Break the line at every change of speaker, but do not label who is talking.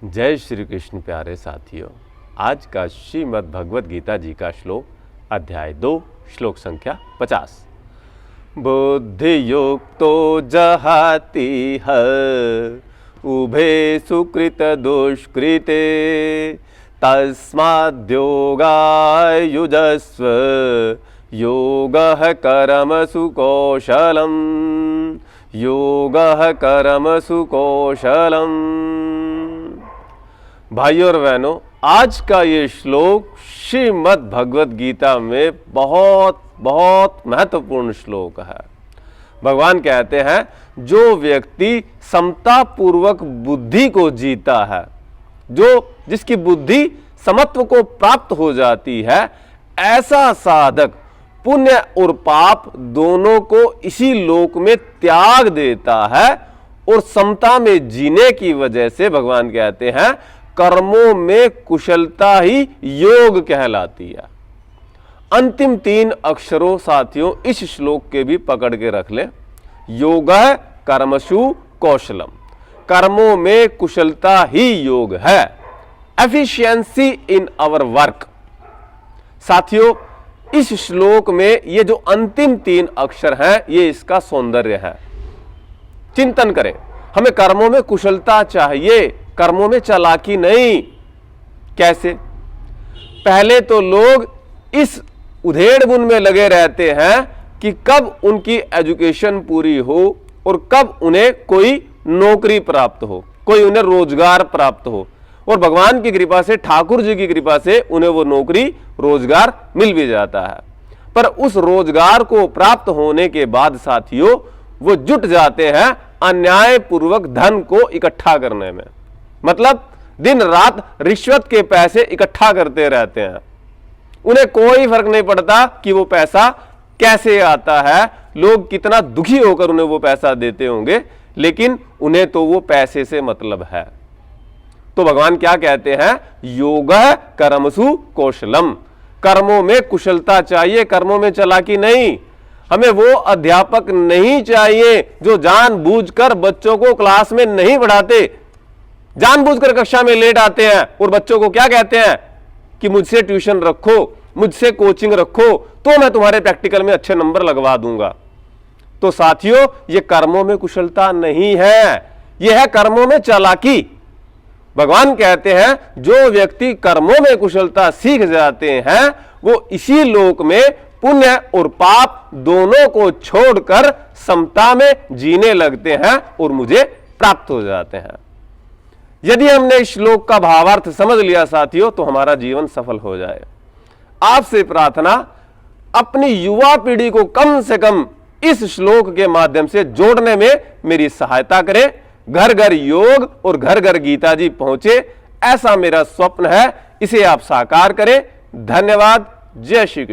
जय श्री कृष्ण प्यारे साथियों। आज का श्रीमद् भगवद गीता जी का श्लोक अध्याय 2 श्लोक संख्या 50। बुद्धि युक्तो जहाति उभे सुकृत दुष्कृते तस्माद्योगाय युजस्व योगः कर्मसु कौशलम् योगः कर्मसु कौशलम्। भाइयों और बहनों, आज का ये श्लोक श्रीमद् भगवद गीता में बहुत बहुत महत्वपूर्ण श्लोक है। भगवान कहते हैं जो व्यक्ति समता पूर्वक बुद्धि को जीता है, जिसकी बुद्धि समत्व को प्राप्त हो जाती है, ऐसा साधक पुण्य और पाप दोनों को इसी लोक में त्याग देता है और समता में जीने की वजह से भगवान कहते हैं कर्मों में कुशलता ही योग कहलाती है। अंतिम 3 अक्षरों साथियों इस श्लोक के भी पकड़ के रख लें। योगः कर्मसु कौशलम, कर्मों में कुशलता ही योग है। Efficiency in our work. साथियों, इस श्लोक में ये जो अंतिम 3 अक्षर हैं, ये इसका सौंदर्य है। चिंतन करें, हमें कर्मों में कुशलता चाहिए, कर्मों में चालाकी नहीं। कैसे? पहले तो लोग इस उधेड़-बुन में लगे रहते हैं कि कब उनकी एजुकेशन पूरी हो और कब उन्हें कोई नौकरी प्राप्त हो, कोई उन्हें रोजगार प्राप्त हो। और भगवान की कृपा से, ठाकुर जी की कृपा से उन्हें वो नौकरी रोजगार मिल भी जाता है। पर उस रोजगार को प्राप्त होने के बाद साथियों वो जुट जाते हैं अन्यायपूर्वक धन को इकट्ठा करने में। मतलब दिन रात रिश्वत के पैसे इकट्ठा करते रहते हैं। उन्हें कोई फर्क नहीं पड़ता कि वो पैसा कैसे आता है, लोग कितना दुखी होकर उन्हें वो पैसा देते होंगे, लेकिन उन्हें तो वो पैसे से मतलब है। तो भगवान क्या कहते हैं? योगः कर्मसु कौशलम, कर्मों में कुशलता चाहिए, कर्मों में चालाकी नहीं। हमें वो अध्यापक नहीं चाहिए जो जानबूझकर बच्चों को क्लास में नहीं पढ़ाते, जानबूझकर कक्षा में लेट आते हैं और बच्चों को क्या कहते हैं कि मुझसे ट्यूशन रखो, मुझसे कोचिंग रखो तो मैं तुम्हारे प्रैक्टिकल में अच्छे नंबर लगवा दूंगा। तो साथियों, ये कर्मों में कुशलता नहीं है, यह है कर्मों में चालाकी। भगवान कहते हैं जो व्यक्ति कर्मों में कुशलता सीख जाते हैं वो इसी लोक में पुण्य और पाप दोनों को छोड़कर समता में जीने लगते हैं और मुझे प्राप्त हो जाते हैं। यदि हमने इस श्लोक का भावार्थ समझ लिया साथियों, तो हमारा जीवन सफल हो जाए। आपसे प्रार्थना, अपनी युवा पीढ़ी को कम से कम इस श्लोक के माध्यम से जोड़ने में मेरी सहायता करें। घर घर योग और घर घर गीता जी पहुंचे, ऐसा मेरा स्वप्न है। इसे आप साकार करें। धन्यवाद। जय श्री कृष्ण।